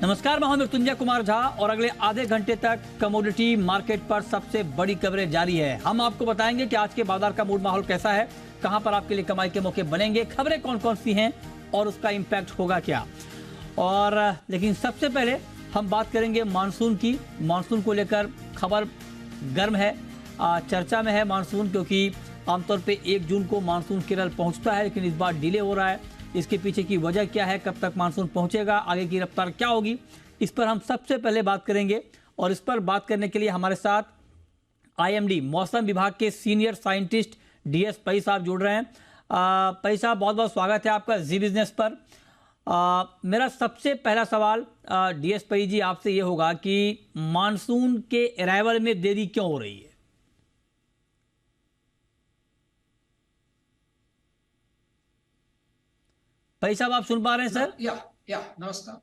नमस्कार, मैं हूं मृत्युंजय कुमार झा और अगले आधे घंटे तक कमोडिटी मार्केट पर सबसे बड़ी कवरेज जारी है। हम आपको बताएंगे कि आज के बाजार का मूड माहौल कैसा है, कहां पर आपके लिए कमाई के मौके बनेंगे, खबरें कौन कौन सी हैं और उसका इंपैक्ट होगा क्या। और लेकिन सबसे पहले हम बात करेंगे मानसून की। मानसून को लेकर खबर गर्म है, चर्चा में है मानसून, क्योंकि आमतौर पे 1 जून को मानसून केरल पहुंचता है, लेकिन इस बार डिले हो रहा है। इसके पीछे की वजह क्या है, कब तक मानसून पहुंचेगा, आगे की रफ्तार क्या होगी, इस पर हम सबसे पहले बात करेंगे। और इस पर बात करने के लिए हमारे साथ आईएमडी मौसम विभाग के सीनियर साइंटिस्ट डीएस पई साहब जुड़ रहे हैं। पई साहब, बहुत बहुत स्वागत है आपका जी बिजनेस पर। मेरा सबसे पहला सवाल डीएस पई जी आपसे ये होगा कि मानसून के अराइवल में देरी क्यों हो रही है? पई साहब, आप सुन पा रहे हैं सर? या नमस्कार।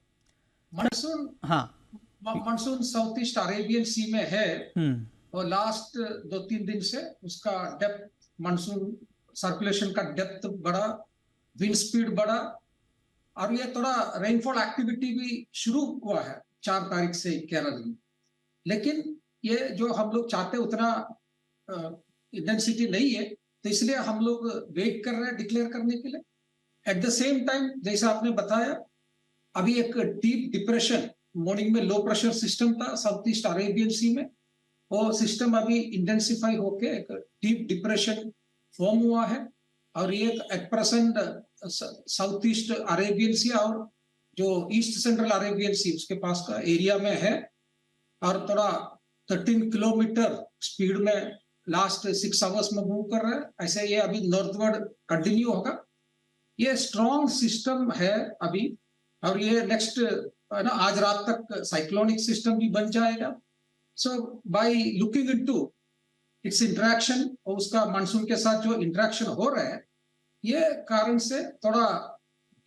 मानसून, हाँ, monsoon south east Arabian Sea में है और लास्ट 2-3 दिन से उसका डेप्थ, मानसून सर्कुलेशन का डेप्थ बढ़ा, विंड स्पीड बढ़ा और ये थोड़ा रेनफॉल एक्टिविटी भी शुरू हुआ है 4 तारीख से केरल में। लेकिन ये जो हम लोग चाहते उतना इंटेंसिटी नहीं है, तो इसलिए हम लोग वेट कर रहे हैं डिक्लेयर करने के लिए। एट द सेम टाइम, जैसा आपने बताया, अभी एक डीप डिप्रेशन, मॉर्निंग में लो प्रेशर सिस्टम था साउथ ईस्ट अरेबियन सी में, वो सिस्टम अभी इंटेंसिफाई होके एक डीप डिप्रेशन फॉर्म हुआ है और ये at present south east Arabian Sea और जो ईस्ट सेंट्रल अरेबियन सी उसके पास का एरिया में है और थोड़ा 13 किलोमीटर स्पीड में लास्ट 6 आवर्स में मूव कर रहा है। ऐसे ये अभी नॉर्थवर्ड कंटिन्यू होगा। ये स्ट्रॉन्ग सिस्टम है अभी और ये नेक्स्ट आज रात तक साइक्लोनिक सिस्टम भी बन जाएगा। So by looking into its interaction और उसका मानसून के साथ जो इंटरेक्शन हो रहा है, ये कारण से थोड़ा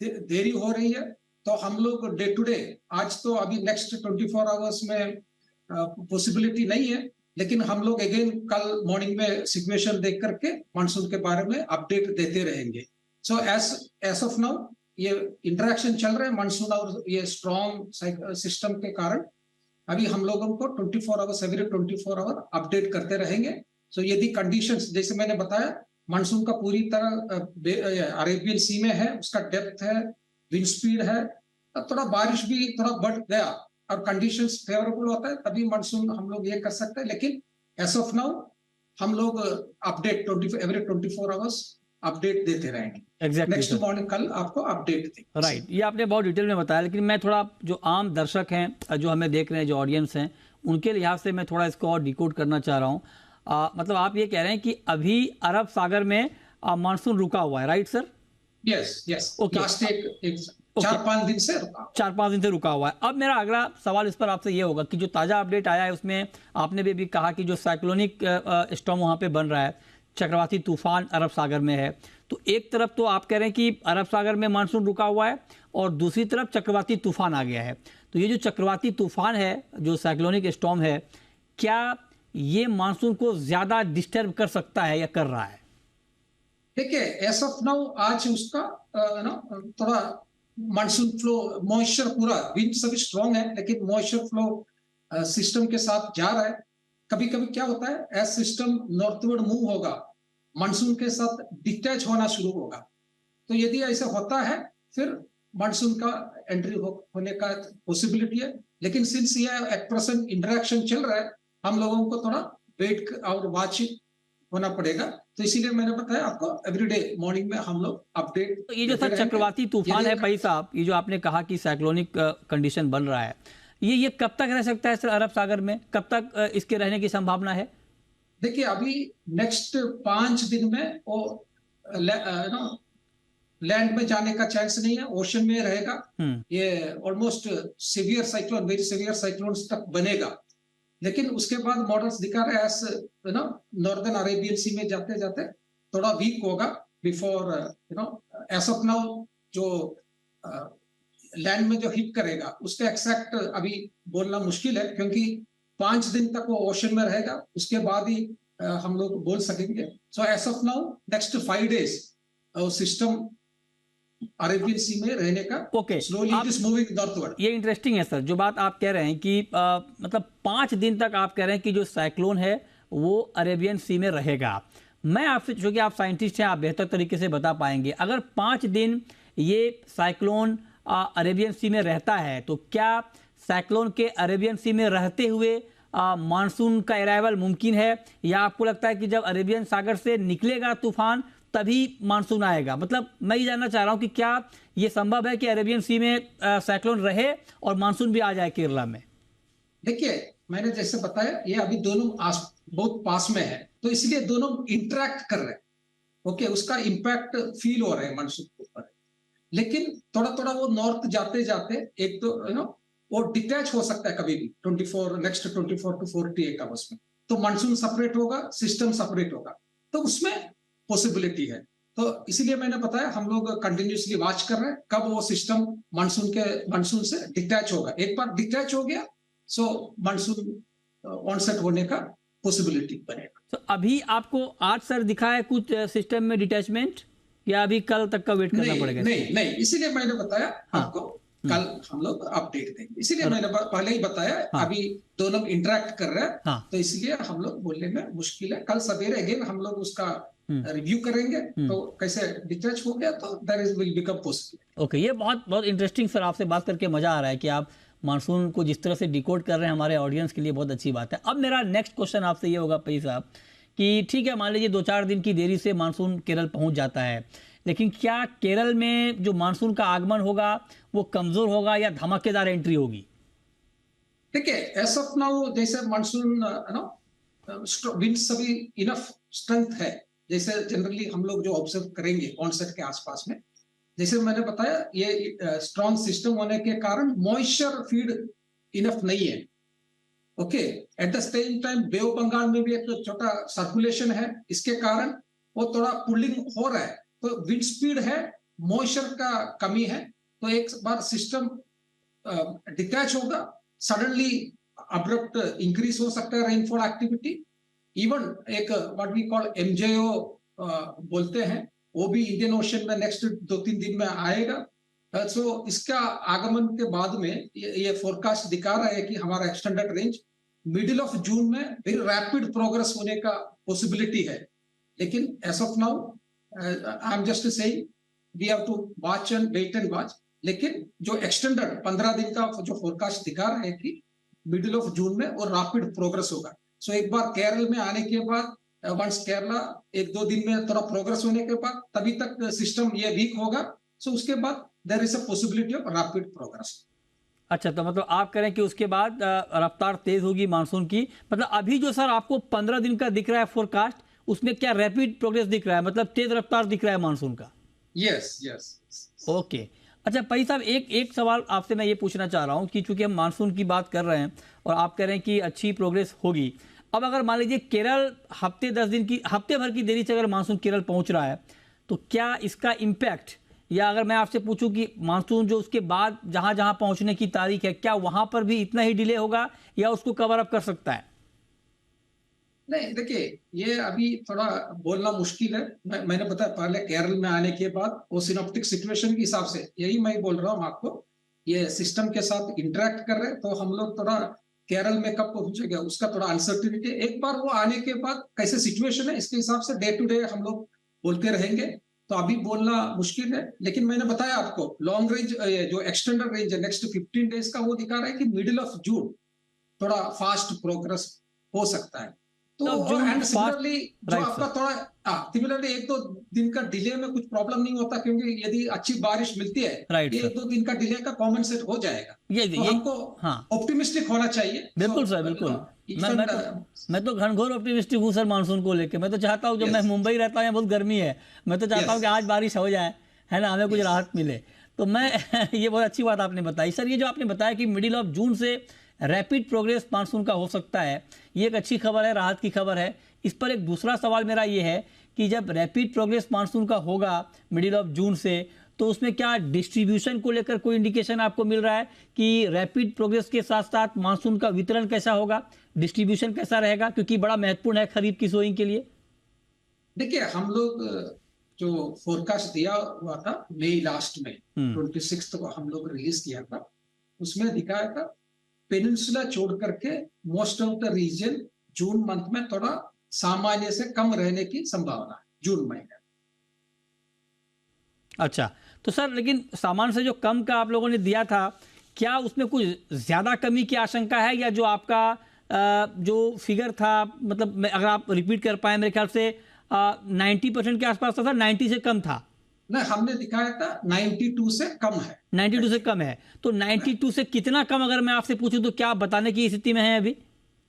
देरी हो रही है। तो हम लोग डे टू डे, आज तो अभी नेक्स्ट 24 आवर्स में पॉसिबिलिटी नहीं है, लेकिन हम लोग अगेन कल मॉर्निंग में सिचुएशन देख करके मानसून के बारे में अपडेट देते रहेंगे। सो एज ऑफ नाउ ये इंटरेक्शन चल रहा है मानसून और ये स्ट्रॉन्ग सिस्टम के कारण अभी हम लोगों को 24 आवर्स एवरी 24 आवर अपडेट करते रहेंगे। सो यदि कंडीशंस जैसे मैंने बताया, मानसून का पूरी तरह अरेबियन सी में है, उसका डेप्थ है, विंड स्पीड है, थोड़ा बारिश भी थोड़ा बढ़ गया और कंडीशंस फेवरेबल होता है तभी मानसून हम लोग ये कर सकते हैं। लेकिन एज ऑफ नाउ हम लोग अपडेट एवरी 24 आवर्स अपडेट देते रहेंगे। Exactly, नेक्स्ट मॉर्निंग कल आपको अपडेट देंगे। राइट, ये आपने बहुत डिटेल में बताया, लेकिन मैं थोड़ा जो आम दर्शक हैं, जो हमें देख रहे हैं, जो ऑडियंस हैं, उनके लिहाज से मैं थोड़ा इसको और डिकोड करना चाह रहा हूँ। मतलब आप ये कह रहे हैं कि अभी अरब सागर में मानसून रुका हुआ है, right sir? Yes yes, okay, last एक 4-5 दिन से रुका, 4-5 दिन से रुका हुआ है। अब मेरा अगला सवाल इस पर आपसे ये होगा कि जो ताज़ा अपडेट आया है उसमें आपने भी कहा कि जो साइक्लोनिक स्टॉर्म वहाँ पे बन रहा है, चक्रवाती तूफान अरब सागर में है। तो एक तरफ तो आप कह रहे हैं कि अरब सागर में मानसून रुका हुआ है और दूसरी तरफ चक्रवाती तूफान आ गया है। तो ये जो चक्रवाती तूफान है, जो साइक्लोनिक स्टॉर्म है, क्या ये मानसून को ज्यादा डिस्टर्ब कर सकता है या कर रहा है? देखिए, एज ऑफ नाउ आज उसका थोड़ा मानसून फ्लो, मॉइस्चर, पूरा विंड सभी स्ट्रॉन्ग है लेकिन मॉइस्चर फ्लो सिस्टम के साथ जा रहा है। कभी कभी क्या होता है, एज सिस्टम नॉर्थवर्ड मूव होगा, मानसून के साथ डिटैच होना शुरू होगा। तो यदि ऐसा होता है फिर मानसून का एंट्री होने का पॉसिबिलिटी है। लेकिन सिंस ये एट प्रेजेंट इंटरेक्शन चल रहा है, हम लोगों को थोड़ा वेट और वॉच होना पड़ेगा। तो इसीलिए मैंने बताया आपको एवरीडे मॉर्निंग में हम लोग अपडेट। तो ये जो सर चक्रवाती तूफान है पई साहब, ये जो आपने कहा कि साइक्लोनिक कंडीशन बन रहा है, ये कब तक रह सकता है सर अरब सागर में? कब तक इसके रहने की संभावना है? देखिए, अभी नेक्स्ट 5 दिन में वो लैंड में जाने का चांस नहीं है, ओशन में रहेगा। ये almost severe cyclone, very severe cyclone तक बनेगा। लेकिन उसके बाद मॉडल्स दिखा रहे हैं नॉर्दर्न अरेबियन सी में जाते जाते थोड़ा वीक होगा बिफोर एज ऑफ नाउ जो लैंड में जो हिट करेगा उसका एक्सैक्ट अभी बोलना मुश्किल है, क्योंकि 5 दिन तक वो ओशन में रहेगा, उसके बाद ही हम लोग बोल सकेंगे। So as of now next 5 days system Arabian Sea में रहने का। Okay, slowly it is moving northward. ये इंटरेस्टिंग है सर, जो बात आप कह रहे हैं कि मतलब 5 दिन तक आप कह रहे हैं कि जो साइक्लोन है वो अरेबियन सी में रहेगा। मैं आपसे, चूंकि आप साइंटिस्ट हैं, आप बेहतर तरीके से बता पाएंगे, अगर 5 दिन ये साइक्लोन अरेबियन सी में रहता है तो क्या साइक्लोन के अरेबियन सी में रहते हुए मानसून का अराइवल मुमकिन है, या आपको लगता है कि जब अरेबियन सागर से निकलेगा तूफान तभी मानसून आएगा? मतलब मैं ये जानना चाह रहा हूं कि क्या ये संभव है कि अरेबियन सी में साइक्लोन रहे और मानसून भी आ जाए केरला में? देखिए, मैंने जैसे बताया ये अभी दोनों बहुत पास में है, तो इसलिए दोनों इंटरेक्ट कर रहे हैं। ओके, उसका इम्पैक्ट फील हो रहा है मानसून के ऊपर। लेकिन थोड़ा थोड़ा वो नॉर्थ जाते जाते एक तो वो डिटैच हो सकता है कभी भी 24 टू 48 आवर्स में। तो मानसून सेपरेट होगा, सिस्टम सेपरेट होगा, तो उसमें पॉसिबिलिटी है। तो इसीलिए मैंने बताया हम लोग कंटिन्यूसली वॉच कर रहे हैं कब वो सिस्टम मानसून से डिटैच होगा। एक बार डिटैच हो गया सो मानसून ऑनसेट होने का पॉसिबिलिटी बनेगा। तो अभी आपको आज सर दिखा है कुछ सिस्टम में डिटैचमेंट, या अभी कल तक का वेट करना पड़ेगा? नहीं, इसीलिए मैंने बताया हाँ, आपको कल हम लोग अपडेट देंगे। इसीलिए मैंने पहले ही बताया। हाँ, अभी दोनों इंटरेक्ट कर रहे हैं, हाँ, तो इसलिए हम लोग बोलने में मुश्किल है। कल सवेरे अगेन हम लोग उसका रिव्यू करेंगे, तो कैसे डिटैच हो गया तो that is will become possible. Okay, ये बहुत बहुत इंटरेस्टिंग सर, आपसे बात करके मजा आ रहा है कि आप मानसून को जिस तरह से डिकोड कर रहे हैं हमारे ऑडियंस के लिए बहुत अच्छी बात है। अब मेरा नेक्स्ट क्वेश्चन आपसे ये होगा पई साहब कि ठीक है, मान लीजिए 2-4 दिन की देरी से मानसून केरल पहुंच जाता है, लेकिन क्या केरल में जो मानसून का आगमन होगा वो कमजोर होगा या धमाकेदार एंट्री होगी? देखिए, एज ऑफ नाउ जैसे मानसून विंड सभी इनफ स्ट्रेंथ है, जैसे जनरली हम लोग जो ऑब्जर्व करेंगे ऑनसेट के आसपास में, जैसे मैंने बताया ये स्ट्रॉन्ग सिस्टम होने के कारण मॉइस्चर फीड इनफ नहीं है। Okay, at the same time bay of Bengal में भी एक छोटा सर्कुलेशन है, इसके कारण वो थोड़ा पुलिंग हो रहा है, तो विंड स्पीड है, मॉइस्चर का कमी है, तो एक बार सिस्टम डिटैच होगा, सडनली अब्रप्ट इंक्रीज हो सकता है रेनफॉल एक्टिविटी। इवन एक व्हाट वी कॉल एमजेओ बोलते हैं, वो भी इंडियन ओशन में नेक्स्ट 2-3 दिन में आएगा। सो इसका आगमन के बाद में ये फोरकास्ट दिखा रहा है कि हमारा extended range middle of June में वेरी रैपिड प्रोग्रेस होने का पॉसिबिलिटी है। लेकिन as of now I am just saying we have to watch and wait and watch. लेकिन जो एक्सटेंडेड 15 दिन का जो फोरकास्ट दिखा रहा है कि मिडिल ऑफ जून में और रैपिड प्रोग्रेस होगा। सो एक बार केरल में आने के बाद वंस केरला 1-2 दिन में थोड़ा प्रोग्रेस होने के बाद तभी तक सिस्टम ये वीक होगा, सो उसके बाद there is a possibility of rapid progress. अच्छा, तो मतलब आप कह रहे हैं कि उसके बाद रफ्तार तेज होगी मानसून की। मतलब अभी जो सर आपको 15 दिन का दिख रहा है फोरकास्ट, उसमें क्या रैपिड प्रोग्रेस दिख रहा है, मतलब तेज रफ्तार दिख रहा है मानसून का? यस। ओके, अच्छा पई साहब, एक सवाल आपसे मैं ये पूछना चाह रहा हूँ कि चूंकि हम मानसून की बात कर रहे हैं और आप कह रहे हैं कि अच्छी प्रोग्रेस होगी, अब अगर मान लीजिए केरल हफ्ते भर की देरी से अगर मानसून केरल पहुंच रहा है, तो क्या इसका इम्पैक्ट, या अगर मैं आपसे पूछूं कि मानसून जो उसके बाद जहां जहां पहुंचने की तारीख है, क्या वहां पर भी इतना ही डिले होगा या उसको कवर अप कर सकता है? नहीं, देखिए ये अभी थोड़ा बोलना मुश्किल है। मैंने बताया पहले केरल में आने के बाद वो सिनॉप्टिक सिचुएशन के हिसाब से, यही मैं बोल रहा हूँ आपको, ये सिस्टम के साथ इंटरेक्ट कर रहे हैं, तो हम लोग थोड़ा केरल में कब पहुंचेगा उसका थोड़ा अनसर्टिनिटी। एक बार वो आने के बाद कैसे सिचुएशन है इसके हिसाब से डे टू डे हम लोग बोलते रहेंगे, तो अभी बोलना मुश्किल है। लेकिन मैंने बताया आपको लॉन्ग रेंज जो एक्सटेंडेड रेंज है नेक्स्ट 15 डेज का, वो दिखा रहा है कि मिडिल ऑफ जून थोड़ा फास्ट प्रोग्रेस हो सकता है। तो एंड सिमिलरली जो आपका थोड़ा सिमिलरली 1-2 दिन का डिले में कुछ प्रॉब्लम नहीं होता, क्योंकि यदि अच्छी बारिश मिलती है ये 1-2 दिन का डिले का कॉम्पेंसेट हो जाएगा। तो हमको ऑप्टिमिस्टिक होना चाहिए। बिल्कुल सर, बिल्कुल। मैं तो घनघोर ऑप्टिमिस्टिक हूँ सर मानसून को लेकर। मैं तो चाहता हूँ, जब मैं मुंबई रहता हूँ, बहुत गर्मी है, मैं तो चाहता हूँ कि आज बारिश हो जाए, है ना, हमें कुछ राहत मिले। तो मैं ये बहुत अच्छी बात आपने बताई सर। ये जो आपने बताया कि मिडिल ऑफ जून से रैपिड प्रोग्रेस मानसून का हो सकता है, ये एक अच्छी खबर है, राहत की खबर है। इस पर एक दूसरा सवाल मेरा ये है कि जब रैपिड प्रोग्रेस मानसून का होगा मिडिल ऑफ जून से, तो उसमें क्या डिस्ट्रीब्यूशन को लेकर कोई इंडिकेशन आपको मिल रहा है कि रैपिड प्रोग्रेस के साथ साथ मानसून का वितरण कैसा होगा, डिस्ट्रीब्यूशन कैसा रहेगा, क्योंकि बड़ा महत्वपूर्ण है खरीफ की सोइंग के लिए? देखिए, हम लोग जो फोरकास्ट दिया हुआ था मई लास्ट में 26 को हम लोग रिलीज किया था, उसमें दिखाया था पेनिनसुला छोड़ करके most of the region June month में थोड़ा सामान्य से कम रहने की संभावना है जून महीने। अच्छा, तो सर लेकिन सामान्य से जो कम का आप लोगों ने दिया था, क्या उसमें कुछ ज्यादा कमी की आशंका है, या जो आपका जो फिगर था, मतलब अगर आप रिपीट कर पाए, मेरे ख्याल से 90% के आसपास था, 90 से कम था? नहीं, हमने दिखाया था 92 से कम है। 92 से कम है, तो 92 से कितना कम अगर मैं आपसे पूछूं तो क्या आप बताने की स्थिति में है अभी?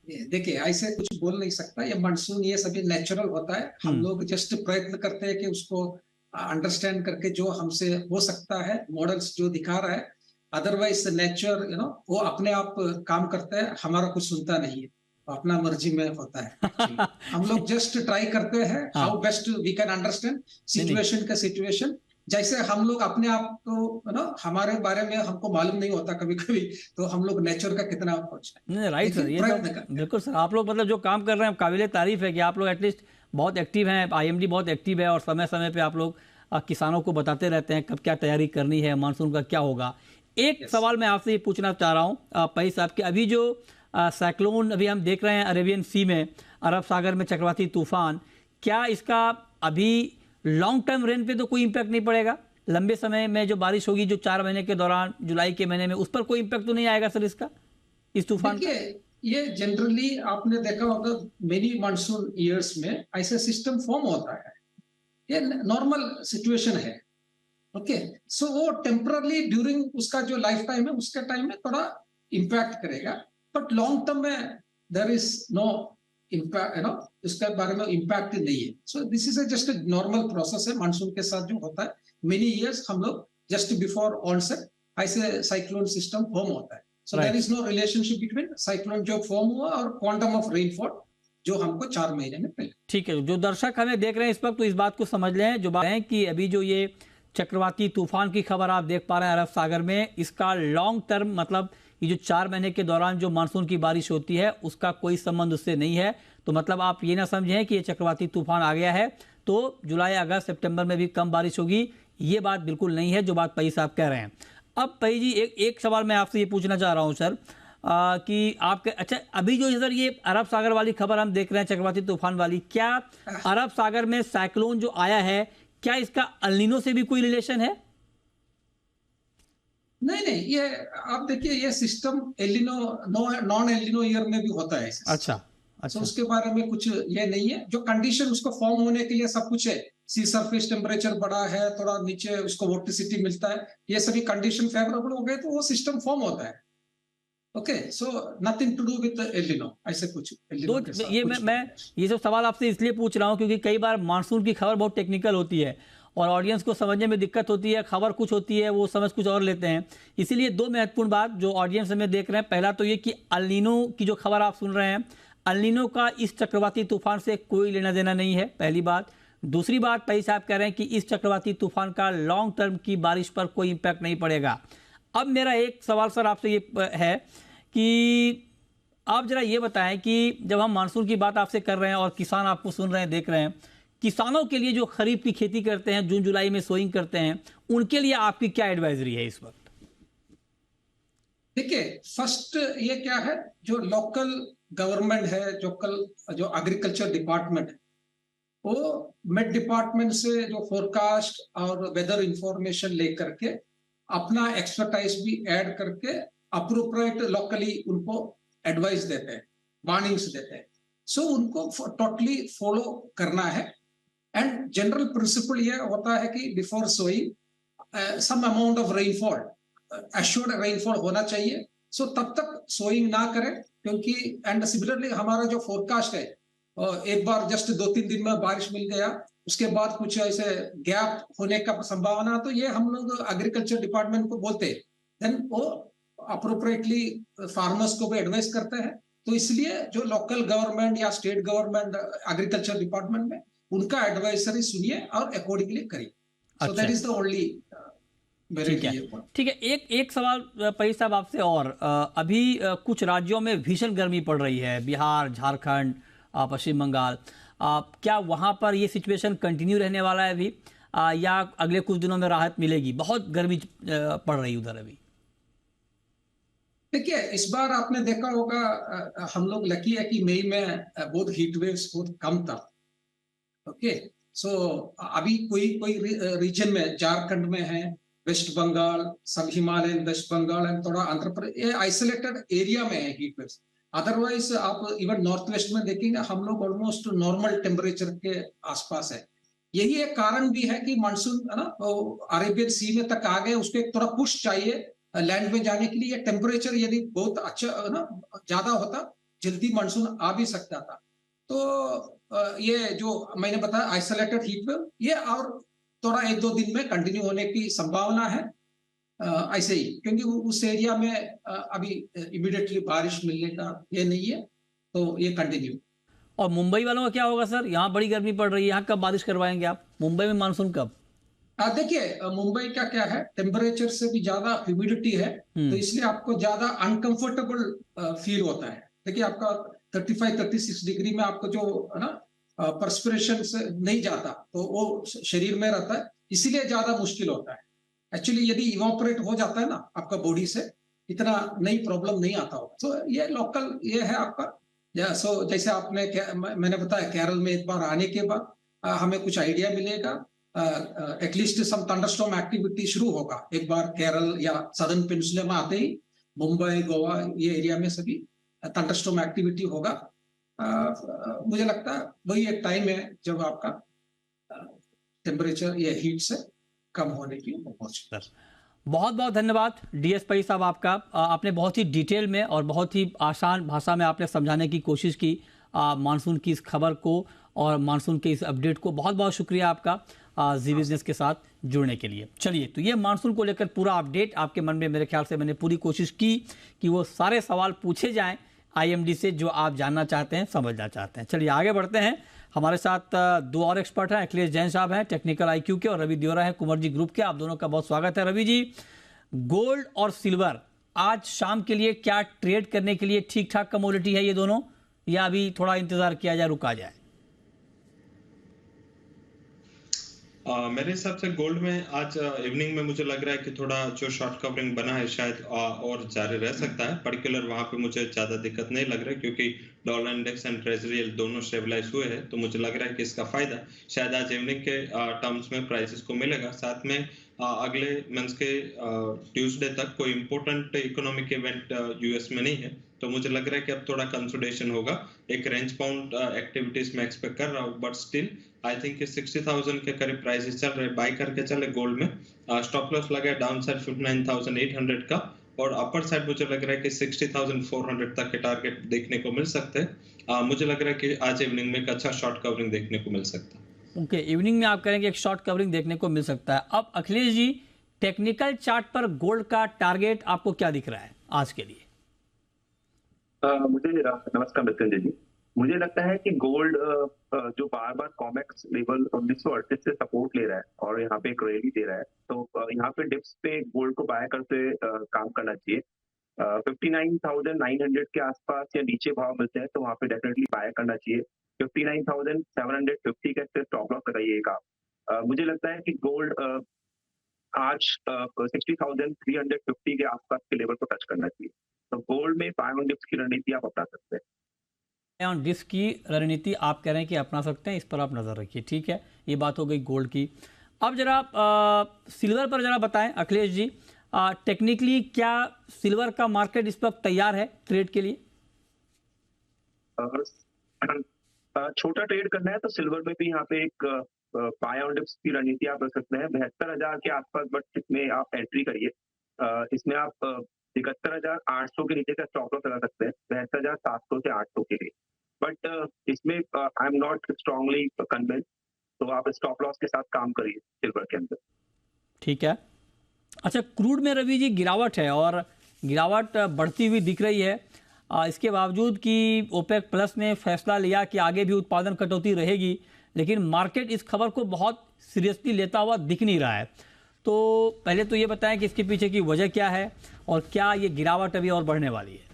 देखिए, ऐसे कुछ बोल नहीं सकता, ये मानसून ये सभी नेचुरल होता है। हम लोग जस्ट प्रयत्न करते हैं कि उसको अंडरस्टैंड करके जो हमसे हो सकता है, मॉडल्स जो दिखा रहा है, अदरवाइज नेचर वो अपने आप काम करता है, हमारा कुछ सुनता नहीं है, अपना मर्जी में होता है। हम लोग जस्ट ट्राई करते हैं how best we can understand situation का सिचुएशन। जैसे हम लोग अपने आप को हमारे बारे में हमको मालूम नहीं होता कभी कभी, तो हम लोग नेचर का कितना नहीं, राइट सर, ये तो बिल्कुल सर, आप लोग मतलब जो काम कर रहे हैं काबिले तारीफ है कि आप लोग एटलीस्ट बहुत एक्टिव हैं, आईएमडी बहुत एक्टिव है, और समय समय पे आप लोग किसानों को बताते रहते हैं कब क्या तैयारी करनी है, मानसून का क्या होगा। एक सवाल मैं आपसे ये पूछना चाह रहा हूँ पई साहब कि अभी जो साइक्लोन अभी हम देख रहे हैं अरेबियन सी में, अरब सागर में चक्रवाती तूफान, क्या इसका अभी लॉन्ग टर्म रेन पे तो कोई इम्पैक्ट नहीं पड़ेगा? लंबे समय में जो बारिश होगी जो 4 महीने के दौरान, जुलाई के महीने में, उस पर कोई इम्पैक्ट तो नहीं आएगा सर इसका, इस तूफान का? ये जनरली आपने देखा होगा मेनी मानसून ईयर्स में ऐसा सिस्टम फॉर्म होता है, ये नॉर्मल सिचुएशन है। ओके, सो वो टेम्पररी ड्यूरिंग उसका जो लाइफ टाइम है उसके टाइम में थोड़ा इम्पैक्ट करेगा, बट लॉन्ग टर्म में देयर इज नो इम्पैक्ट, इसके बारे में इम्पैक्ट नहीं है। So this is just normal process है मानसून के साथ जो होता है। मेनी ईयर्स हम लोग जस्ट बिफोर ऑनसेट ऐसे साइक्लोन सिस्टम फॉर्म होता है। So there is no relationship between cyclone जो फॉर्म हुआ और क्वांटम ऑफ रेनफॉल जो हमको 4 महीने में मिले। ठीक है, जो दर्शक हमें देख रहे हैं इस वक्त, तो इस बात को समझ लें, जो बात है कि अभी जो ये चक्रवाती तूफान की खबर आप देख पा रहे हैं अरब सागर में, इसका लॉन्ग टर्म मतलब ये जो 4 महीने के दौरान जो मानसून की बारिश होती है उसका कोई संबंध उससे नहीं है। तो मतलब आप ये ना समझें कि ये चक्रवाती तूफान आ गया है तो जुलाई, अगस्त, सितंबर में भी कम बारिश होगी, ये बात बिल्कुल नहीं है जो बात पई साहब कह रहे हैं। अब पई जी, एक सवाल मैं आपसे ये पूछना चाह रहा हूँ सर, कि आपके, अच्छा अभी जो सर ये अरब सागर वाली खबर हम देख रहे हैं चक्रवाती तूफान वाली, क्या अरब सागर में साइक्लोन जो आया है, क्या इसका अल नीनो से भी कोई रिलेशन है? नहीं, ये आप देखिए, ये सिस्टम एलिनो नॉन एलिनो ईयर में भी होता है। अच्छा, तो उसके बारे में कुछ ये नहीं है, जो कंडीशन उसको फॉर्म होने के लिए सब कुछ है, सी सरफेस टेम्परेचर बड़ा है, थोड़ा नीचे उसको वोर्टिसिटी मिलता है, ये सभी कंडीशन फेवरेबल हो गए तो वो सिस्टम फॉर्म होता है। Okay, so nothing to do with El Nino, ऐसे कुछ एलिनो के साथ ये मैं ये सब सवाल आपसे इसलिए पूछ रहा हूँ क्योंकि कई बार मानसून की खबर बहुत टेक्निकल होती है और ऑडियंस को समझने में दिक्कत होती है, खबर कुछ होती है, वो समझ कुछ और लेते हैं। इसीलिए 2 महत्वपूर्ण बात जो ऑडियंस हमें देख रहे हैं, पहला तो ये कि अल नीनो की जो खबर आप सुन रहे हैं, अल नीनो का इस चक्रवाती तूफान से कोई लेना देना नहीं है, पहली बात। दूसरी बात, पई साहब कह रहे हैं कि इस चक्रवाती तूफान का लॉन्ग टर्म की बारिश पर कोई इम्पैक्ट नहीं पड़ेगा। अब मेरा एक सवाल सर आपसे ये है कि आप जरा ये बताएं कि जब हम मानसून की बात आपसे कर रहे हैं और किसान आपको सुन रहे हैं, देख रहे हैं, किसानों के लिए जो खरीफ की खेती करते हैं, जून जुलाई में सोइंग करते हैं, उनके लिए आपकी क्या एडवाइजरी है इस वक्त? देखिए, फर्स्ट ये क्या है, जो लोकल गवर्नमेंट है, जो एग्रीकल्चर डिपार्टमेंट है, वो मिड डिपार्टमेंट से जो फोरकास्ट और वेदर इंफॉर्मेशन लेकर के अपना एक्सपर्टाइज भी ऐड करके अप्रोप्रिएट लोकली उनको एडवाइस देते हैं, वार्निंग्स देते हैं। सो उनको टोटली फॉलो करना है। एंड जनरल प्रिंसिपल ये होता है कि before sowing some amount of rainfall, assured rainfall होना चाहिए। सो तब तक सोइंग ना करें, क्योंकि एंड सिमिलरली हमारा जो फोरकास्ट है, एक बार जस्ट 2-3 दिन में बारिश मिल गया, उसके बाद कुछ ऐसे गैप होने का संभावना, तो ये हम लोग एग्रीकल्चर डिपार्टमेंट को बोलते हैं, देन वो अप्रोप्रिएटली फार्मर्स को भी एडवाइस करते हैं। तो इसलिए जो लोकल गवर्नमेंट या स्टेट गवर्नमेंट एग्रीकल्चर डिपार्टमेंट में, उनका एडवाइजरी सुनिए और अकॉर्डिंगली करिए। So that is the only. ठीक है, एक सवाल पई साहब आपसे और, अभी कुछ राज्यों में भीषण गर्मी पड़ रही है, बिहार, झारखंड, पश्चिम बंगाल, क्या वहां पर ये सिचुएशन कंटिन्यू रहने वाला है अभी? या अगले कुछ दिनों में राहत मिलेगी? बहुत गर्मी पड़ रही उधर अभी। देखिए, इस बार आपने देखा होगा, हम लोग लकी है कि मई में बहुत हीट वेव्स बहुत कम था। ओके, सो अभी कोई कोई रीजन में, झारखंड में है, वेस्ट बंगाल, सब हिमालयन वेस्ट बंगाल एंड थोड़ा आंध्र प्रदेश, ये आइसोलेटेड एरिया में है हीट वेव्स। अदरवाइज आप इवन नॉर्थ वेस्ट में देखेंगे, हम लोग ऑलमोस्ट नॉर्मल टेम्परेचर के आसपास है। यही एक कारण भी है कि मानसून है ना अरेबियन सी में तक आ गए, उसको एक थोड़ा पुश चाहिए लैंड में जाने के लिए। टेम्परेचर यदि बहुत अच्छा ना ज्यादा होता, जल्दी मानसून आ भी सकता था। तो ये जो मैंने बताया आइसोलेटेड हीट वेव, ये और थोड़ा 1-2 दिन में कंटिन्यू होने की संभावना है। ऐसे ही, क्योंकि उस एरिया में अभी इमीडिएटली बारिश मिलने का ये नहीं है, तो ये कंटिन्यू। और मुंबई वालों का क्या होगा सर? यहाँ बड़ी गर्मी पड़ रही है, यहाँ कब बारिश करवाएंगे आप? मुंबई में मानसून कब? देखिए, मुंबई का क्या है, टेम्परेचर से भी ज्यादा ह्यूमिडिटी है, तो इसलिए आपको ज्यादा अनकंफर्टेबल फील होता है। देखिए, आपका 35-36 डिग्री में आपको जो है ना परस्पिरेशन से नहीं जाता, तो वो शरीर में रहता है, इसीलिए ज्यादा मुश्किल होता है। एक्चुअली यदि इवापोरेट हो जाता है ना आपका बॉडी से, इतना नई प्रॉब्लम नहीं आता होगा। तो ये लोकल ये है आपका। या सो जैसे आपने मैंने बताया, केरल में एक बार आने के बाद हमें कुछ आइडिया मिलेगा, एटलीस्ट सम थंडरस्टॉर्म एक्टिविटी शुरू होगा एक बार केरल या सदर्न पेनिनसुला में आते ही। मुंबई, गोवा, ये एरिया में सभी थंडरस्टॉर्म एक्टिविटी होगा। मुझे लगता है वही एक टाइम है जब आपका टेम्परेचर या हीट से कम होने की पहुंच। बहुत बहुत धन्यवाद डीएस पई साहब आपका। आपने बहुत ही डिटेल में और बहुत ही आसान भाषा में आपने समझाने की कोशिश की मानसून की इस खबर को और मानसून के इस अपडेट को। बहुत बहुत शुक्रिया आपका जी बिजनेस के साथ जुड़ने के लिए। चलिए, तो ये मानसून को लेकर पूरा अपडेट आपके मन में, मेरे ख्याल से मैंने पूरी कोशिश की कि वो सारे सवाल पूछे जाएं आईएमडी से जो आप जानना चाहते हैं, समझना चाहते हैं। चलिए आगे बढ़ते हैं। हमारे साथ दो और एक्सपर्ट हैं, अखिलेश जैन साहब हैं टेक्निकल आईक्यू के, और रवि दियोरा हैं कुंवर जी ग्रुप के। आप दोनों का बहुत स्वागत है। रवि जी, गोल्ड और सिल्वर आज शाम के लिए क्या ट्रेड करने के लिए ठीक ठाक कमोडिटी है ये दोनों, या अभी थोड़ा इंतजार किया जाए, रुका जाए? मेरे हिसाब से गोल्ड में आज इवनिंग में मुझे लग रहा है कि थोड़ा जो शॉर्ट कवरिंग बना है शायद और जारी रह सकता है। पर्टिकुलर वहां पे मुझे ज्यादा दिक्कत नहीं लग रहा है, क्योंकि डॉलर इंडेक्स एंड ट्रेजरी दोनों स्टेबलाइज हुए हैं, तो मुझे लग रहा है कि इसका फायदा शायद आज इवनिंग के टर्म्स में प्राइसेस को मिलेगा। साथ में अगले मंथ के ट्यूसडे तक कोई इंपॉर्टेंट इकोनॉमिक इवेंट यूएस में नहीं है, तो मुझे लग रहा है कि अब थोड़ा कंसोलिडेशन होगा। एक रेंज बाउंड एक्टिविटीज में एक्सपेक्ट कर रहा हूँ, बट स्टिल आई थिंक 60,000 के करीब प्राइसेस चल रहे, बाय करके चले गोल्ड में। स्टॉप लॉस लगा है डाउन साइड 59,800 का, और अपर साइड मुझे लग रहा है कि 60,400 तक के टारगेट देखने को मिल सकते हैं। मुझे लग रहा है कि आज इवनिंग में एक अच्छा शॉर्ट कवरिंग देखने को मिल सकता है। ओके, इवनिंग में आप करेंगे एक शॉर्ट कवरिंग देखने को मिल सकता है। अब अखिलेश जी, टेक्निकल चार्ट पर गोल्ड का टारगेट आपको क्या दिख रहा है आज के लिए? मुझे नमस्कार मृत्युंजय जी, मुझे लगता है कि गोल्ड जो बार बार कॉमेक्स लेवल 1938 से सपोर्ट ले रहा है और यहाँ पे एक रैली दे रहा है, तो यहाँ पे डिप्स पे गोल्ड को बाय करते काम करना चाहिए। 59,900 के आसपास या नीचे भाव मिलते हैं तो वहाँ पे डेफिनेटली बाय करना चाहिए। 59,750 का स्टॉप लॉस लगाइएगा आप। मुझे लगता है कि गोल्ड आज 60,350 के आसपास के लेवल को टच करना चाहिए, तो गोल्ड में बाय ऑन डिप्स की रणनीति आप अपना सकते हैं। ऑन डिस्क की रणनीति आप कह रहे हैं कि अपना सकते हैं, इस पर आप नजर रखिए। ठीक है, ये बात हो गई गोल्ड की। अब जरा सिल्वर पर जरा बताएं अखिलेश जी, टेक्निकली क्या सिल्वर का मार्केट इस वक्त तैयार है ट्रेड के लिए? छोटा ट्रेड करना है तो सिल्वर में भी यहाँ पे एक बाय ऑन डिप्स की रणनीति आप रख सकते हैं 72,000 के आसपास, बट इसमें आप एंट्री करिए। इसमें आप 71,800 के नीचे का स्टॉप लॉस लगा सकते हैं 72,700 से 800 के लिए, बट इसमें I am not strongly convince, तो आप स्टॉप लॉस के साथ काम करिए सिल्वर के अंदर। ठीक है। अच्छा, क्रूड में रवि जी गिरावट है और गिरावट बढ़ती हुई दिख रही है, इसके बावजूद कि ओपेक प्लस ने फैसला लिया कि आगे भी उत्पादन कटौती रहेगी, लेकिन मार्केट इस खबर को बहुत सीरियसली लेता हुआ दिख नहीं रहा है। तो पहले तो ये बताएं कि इसके पीछे की वजह क्या है और क्या ये गिरावट अभी और बढ़ने वाली है?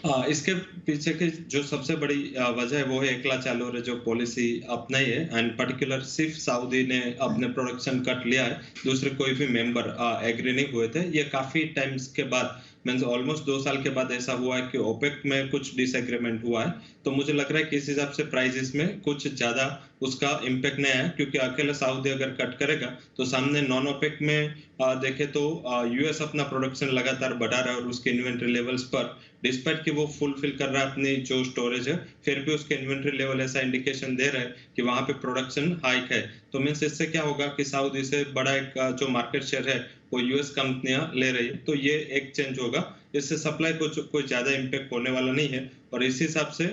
इसके पीछे की जो सबसे बड़ी वजह है वो है एकला चालू है जो पॉलिसी अपनाई है एंड पर्टिकुलर सिर्फ सऊदी ने अपने प्रोडक्शन कट लिया है, दूसरे कोई भी मेंबर एग्री नहीं हुए थे। ये काफी टाइम्स के बाद मीन्स ऑलमोस्ट 2 साल के बाद ऐसा हुआ है कि ओपेक में कुछ डिसएग्रीमेंट हुआ है। तो मुझे लग रहा है कि इस हिसाब से प्राइसेस में कुछ ज्यादा उसका इम्पैक्ट नहीं आया, क्योंकि अकेले सऊदी अगर कट करेगा तो सामने नॉन ओपेक में देखे तो यूएस अपना प्रोडक्शन लगातार बढ़ा रहा है और उसके इन्वेंट्री लेवल्स पर डिस्पाइट कि वो फुलफिल कर रहा है अपनी जो स्टोरेज है, फिर भी उसके इन्वेंट्री लेवल ऐसा इंडिकेशन दे रहा है कि वहां पे प्रोडक्शन हाइक है। तो मीन्स इससे क्या होगा कि सऊदी से बड़ा एक जो मार्केट शेयर है वो यूएस कंपनियां ले रही है, तो ये एक चेंज होगा। इससे सप्लाई को कोई ज्यादा इम्पेक्ट होने वाला नहीं है और इस हिसाब से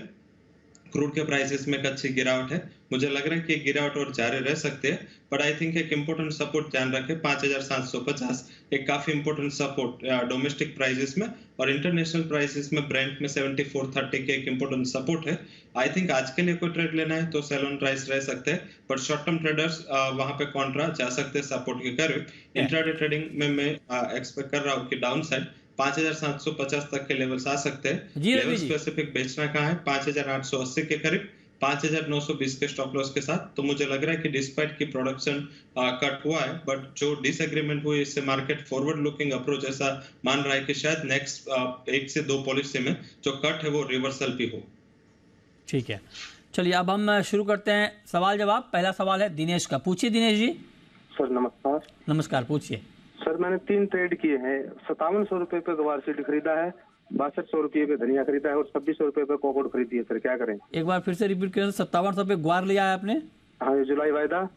क्रूड के प्राइसेस में एक अच्छी गिरावट है। मुझे लग रहा है कि गिरावट और जारी रह सकते हैं, बट आई थिंक एक इंपॉर्टेंट सपोर्ट ध्यान रखें 5750 एक काफी इंपॉर्टेंट सपोर्ट डोमेस्टिक प्राइसेस में, और इंटरनेशनल प्राइसेस में ब्रेंट में 7430 के एक इंपॉर्टेंट सपोर्ट है। आई थिंक आज के लिए कोई ट्रेड लेना है तो सेल ऑन प्राइस रह सकते हैं, बट शॉर्ट टर्म ट्रेडर्स वहां पे कॉन्ट्रा जा सकते हैं सपोर्ट के करीब। इंट्राडे ट्रेडिंग में मैं एक्सपेक्ट कर रहा हूँ कि डाउन साइड 5750 तक के लेवल्स आ सकते हैं। लेवल स्पेसिफिक बेचना कहाँ है 5880 के करीब, 5920 के स्टॉप लॉस के साथ। तो मुझे लग रहा है कि डिस्पाइट की प्रोडक्शन कट हुआ है, बट जो डिसएग्रीमेंट हुई इससे मार्केट फॉरवर्ड लुकिंग अप्रोच ऐसा मान रहा है कि शायद नेक्स्ट 1 से 2 पॉलिसी में जो कट है वो रिवर्सल भी हो। ठीक है, चलिए अब हम शुरू करते हैं सवाल जवाब। पहला सवाल है दिनेश का, पूछिए दिनेश जी। सर नमस्कार। नमस्कार, पूछिए। सर मैंने 3 ट्रेड किए हैं। 5700 रुपए पे गवार सीड खरीदा है, 6200 रुपये पे धनिया खरीदा है और 2600 रुपए पे कोकोड खरीदी है। सर क्या करें? एक बार फिर से रिपीट करें। 5700 पे ग्वार लिया है आपने? हाँ, ये जुलाई वायदा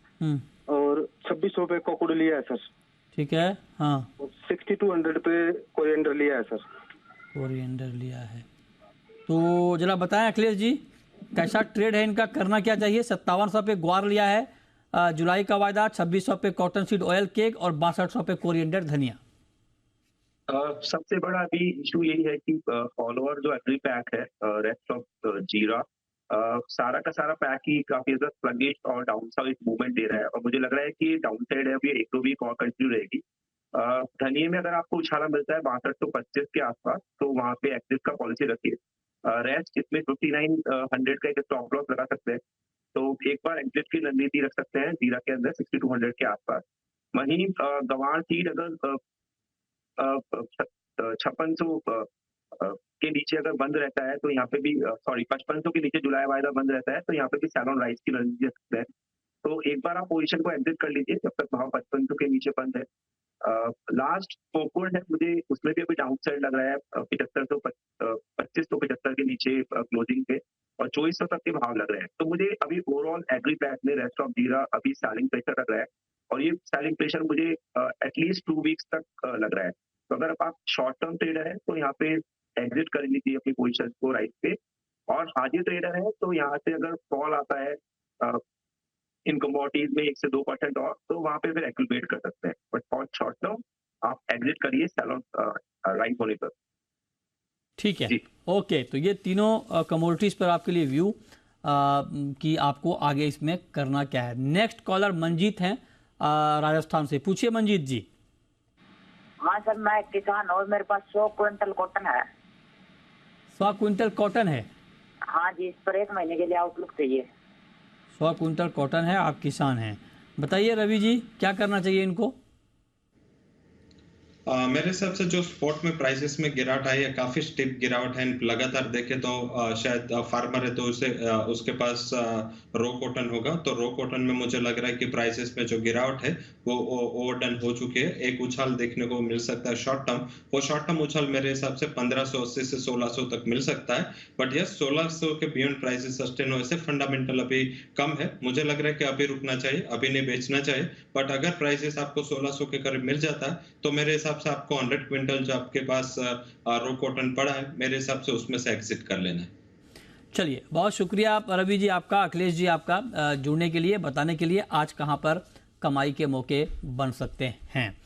और 2600 पे कोकोड लिया है सर। ठीक है, हाँ। 6200 पे कोरिएंडर लिया है सर। कोरिएंडर लिया है, तो जरा बताएं अखिलेश जी कैसा ट्रेड है इनका, करना क्या चाहिए? 5700 पे ग्वार लिया है, जुलाई का वायदा, 2600 पे कॉटन सीड ऑयल केक और 6200 पे कोरिएंडर धनिया। सबसे बड़ा अभी इशू यही है कि फॉलोअर जो एग्री पैक है रेस्ट ऑफ जीरा, सारा का सारा पैक ही काफी ज्यादा स्लगिश और डाउन साइड मूवमेंट दे रहा है और मुझे लग रहा है कि डाउन साइड है अभी 1-2 वीक और कंटिन्यू रहेगी। धनिये में अगर आपको उछाला मिलता है 6225 के आसपास तो वहां पे एक्सिस का पॉलिसी रखिए। रेस्ट इसमें 5900 का एक स्टॉप लॉस लगा सकते हैं, तो एक बार एग्जिट की रणनीति रख सकते हैं जीरा के अंदर 6200 के आसपास। वहीं गवार सीड अगर 5600 के नीचे अगर बंद रहता है तो यहाँ पे भी 5500 के नीचे जुलाई वायदा बंद रहता है तो यहाँ पे भी सैलॉन राइस की रणनीति रख सकते हैं। तो एक बार आप पोजीशन को एग्जिट कर लीजिए जब तक भाव 5500 के नीचे बंद है। लास्ट फोकवर्ड है, मुझे उसमें भी अभी डाउन साइड लग रहा है 2575 के नीचे क्लोजिंग पे और 2400 तक के भाव लग रहे हैं। तो मुझे अभी ओवरऑल एग्री पैक में रेस्ट ऑफ जीरा अभी सेलिंग प्रेशर लग रहा है और ये सेलिंग प्रेशर मुझे एटलीस्ट 2 वीक्स तक लग रहा है। तो अगर आप शॉर्ट टर्म ट्रेडर है तो यहाँ पे एग्जिट कर लीजिए अपनी पोजीशन को राइट पे, और हाजी ट्रेडर है तो यहाँ से अगर फॉल आता है इन कमोडिटीज में 1 से 2% और तो वहां पे फिर एक्यूमुलेट कर सकते हैं, बट फॉर शॉर्ट टर्म आप एग्जिट करिए सैलॉन राइट होने पर। ठीक है, ओके। तो ये तीनों कमोडिटीज पर आपके लिए व्यू कि आपको आगे इसमें करना क्या है। नेक्स्ट कॉलर मंजीत हैं राजस्थान से, पूछिए मंजीत जी। हाँ सर, मैं किसान और मेरे पास 100 क्विंटल कॉटन है। 100 क्विंटल कॉटन है? हाँ जी, इस पर 1 महीने के लिए आउटलुक चाहिए। 100 क्विंटल कॉटन है, आप किसान हैं। बताइए रवि जी क्या करना चाहिए इनको? मेरे हिसाब से जो स्पॉट में प्राइसेस में गिरावट आई है, काफी स्टीप गिरावट है, लगातार देखे तो शायद फार्मर है तो उसके पास रो कॉटन होगा, तो रो कॉटन में मुझे लग रहा है कि प्राइसेस में जो गिरावट है वो ओवरडन हो चुकी है। एक उछाल देखने को मिल सकता है शॉर्ट टर्म, वो शॉर्ट टर्म उछाल मेरे हिसाब से 1580 से 1600 तक मिल सकता है, बट यस 1600 के बियॉन्ड प्राइसेस सस्टेन होने से फंडामेंटल अभी कम है। मुझे लग रहा है कि अभी रुकना चाहिए, अभी नहीं बेचना चाहिए, बट अगर प्राइसेस आपको 1600 के करीब मिल जाता है तो मेरे हिसाब से आपको 100 क्विंटल जो आपके पास रो कॉटन पड़ा है मेरे हिसाब से उसमें से एग्जिट कर लेना है। चलिए, बहुत शुक्रिया रवि जी आपका, अखिलेश जी आपका जुड़ने के लिए, बताने के लिए आज कहां पर कमाई के मौके बन सकते हैं।